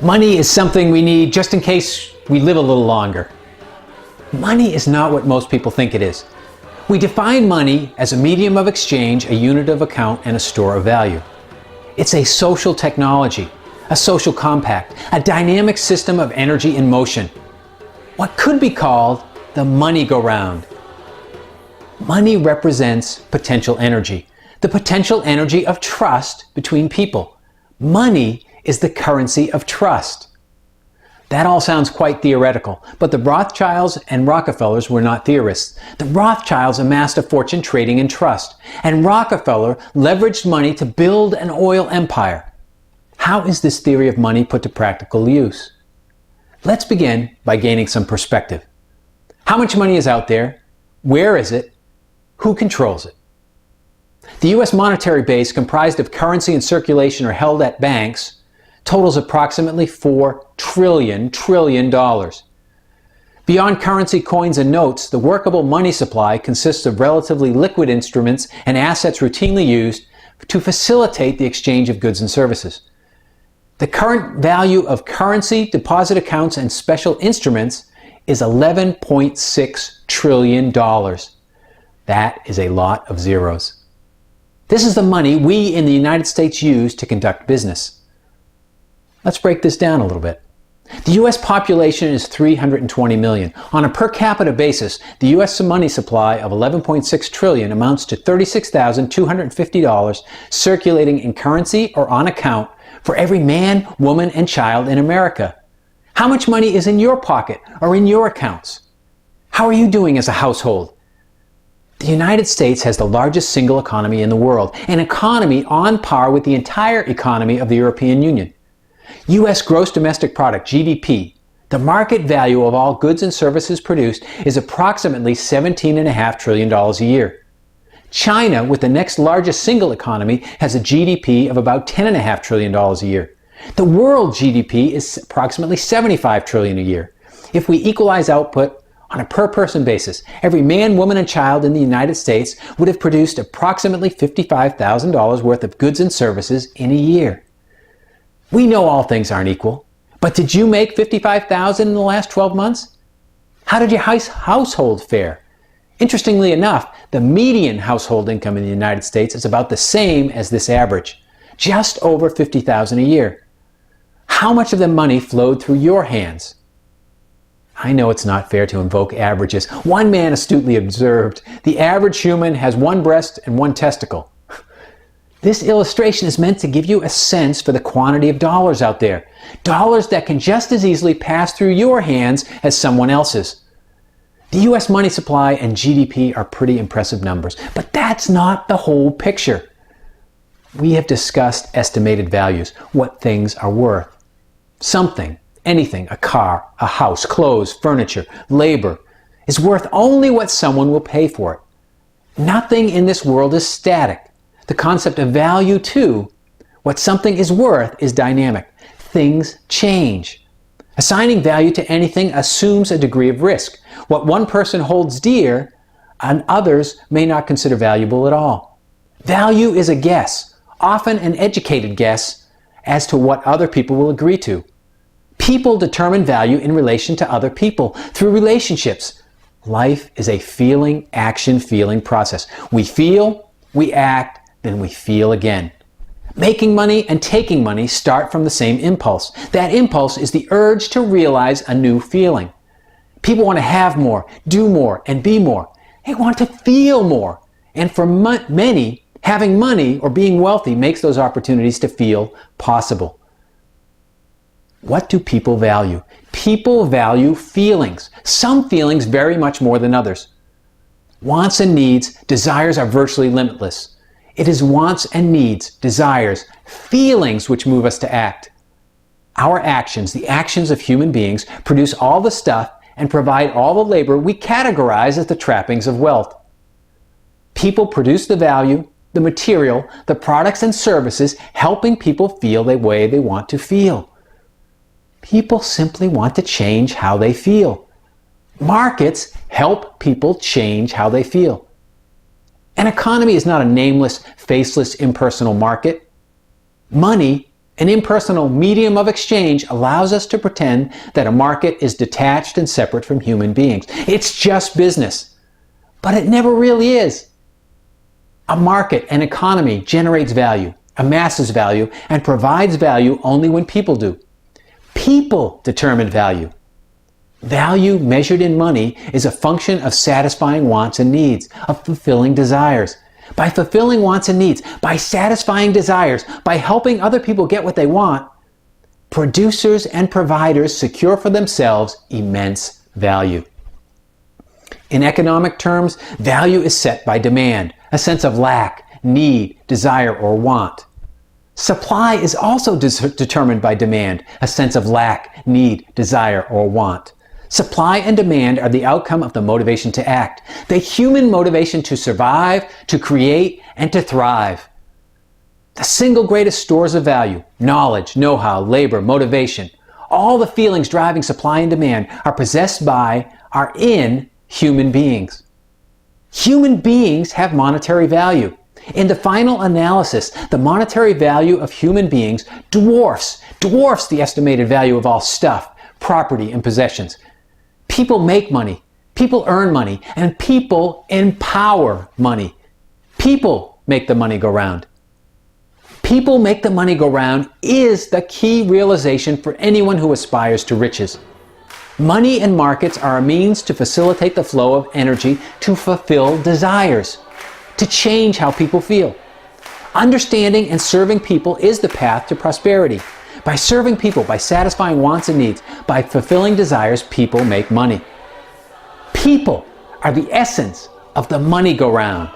Money is something we need just in case we live a little longer. Money is not what most people think it is. We define money as a medium of exchange, a unit of account, and a store of value. It's a social technology, a social compact, a dynamic system of energy in motion. What could be called the money-go-round. Money represents potential energy, the potential energy of trust between people. Money is the currency of trust. That all sounds quite theoretical, but the Rothschilds and Rockefellers were not theorists. The Rothschilds amassed a fortune trading in trust, and Rockefeller leveraged money to build an oil empire. How is this theory of money put to practical use? Let's begin by gaining some perspective. How much money is out there? Where is it? Who controls it? The U.S. monetary base, comprised of currency in circulation or held at banks, totals approximately $4 trillion. Beyond currency, coins, and notes, the workable money supply consists of relatively liquid instruments and assets routinely used to facilitate the exchange of goods and services. The current value of currency, deposit accounts, and special instruments is $11.6 trillion. That is a lot of zeros. This is the money we in the United States use to conduct business. Let's break this down a little bit. The U.S. population is 320 million. On a per capita basis, the U.S. money supply of $11.6 trillion amounts to $36,250 circulating in currency or on account for every man, woman, and child in America. How much money is in your pocket or in your accounts? How are you doing as a household? The United States has the largest single economy in the world, an economy on par with the entire economy of the European Union. U.S. gross domestic product, GDP, the market value of all goods and services produced, is approximately $17.5 trillion a year. China, with the next largest single economy, has a GDP of about $10.5 trillion a year. The world GDP is approximately $75 trillion a year. If we equalize output on a per-person basis, every man, woman, and child in the United States would have produced approximately $55,000 worth of goods and services in a year. We know all things aren't equal, but did you make $55,000 in the last 12 months? How did your household fare? Interestingly enough, the median household income in the United States is about the same as this average, just over $50,000 a year. How much of the money flowed through your hands? I know it's not fair to invoke averages. One man astutely observed, "The average human has one breast and one testicle." This illustration is meant to give you a sense for the quantity of dollars out there. Dollars that can just as easily pass through your hands as someone else's. The U.S. money supply and GDP are pretty impressive numbers, but that's not the whole picture. We have discussed estimated values, what things are worth. Something, anything, a car, a house, clothes, furniture, labor, is worth only what someone will pay for it. Nothing in this world is static. The concept of value, too, what something is worth, is dynamic. Things change. Assigning value to anything assumes a degree of risk. What one person holds dear, and others may not consider valuable at all. Value is a guess, often an educated guess, as to what other people will agree to. People determine value in relation to other people, through relationships. Life is a feeling, action, feeling process. We feel, we act, then we feel again. Making money and taking money start from the same impulse. That impulse is the urge to realize a new feeling. People want to have more, do more, and be more. They want to feel more. And for many, having money or being wealthy makes those opportunities to feel possible. What do people value? People value feelings. Some feelings very much more than others. Wants and needs, desires are virtually limitless. It is wants and needs, desires, feelings which move us to act. Our actions, the actions of human beings, produce all the stuff and provide all the labor we categorize as the trappings of wealth. People produce the value, the material, the products and services, helping people feel the way they want to feel. People simply want to change how they feel. Markets help people change how they feel. An economy is not a nameless, faceless, impersonal market. Money An impersonal medium of exchange allows us to pretend that a market is detached and separate from human beings. It's just business. But it never really is. A market, an economy, generates value, amasses value, and provides value only when people do. People determine value. Value measured in money is a function of satisfying wants and needs, of fulfilling desires. By fulfilling wants and needs, by satisfying desires, by helping other people get what they want, producers and providers secure for themselves immense value. In economic terms, value is set by demand, a sense of lack, need, desire, or want. Supply is also determined by demand, a sense of lack, need, desire, or want. Supply and demand are the outcome of the motivation to act, the human motivation to survive, to create, and to thrive. The single greatest stores of value, knowledge, know-how, labor, motivation, all the feelings driving supply and demand are in human beings. Human beings have monetary value. In the final analysis, the monetary value of human beings dwarfs the estimated value of all stuff, property, and possessions. People make money, people earn money, and people empower money. People make the money go round. People make the money go round is the key realization for anyone who aspires to riches. Money and markets are a means to facilitate the flow of energy to fulfill desires, to change how people feel. Understanding and serving people is the path to prosperity. By serving people, by satisfying wants and needs, by fulfilling desires, people make money. People are the essence of the money go round.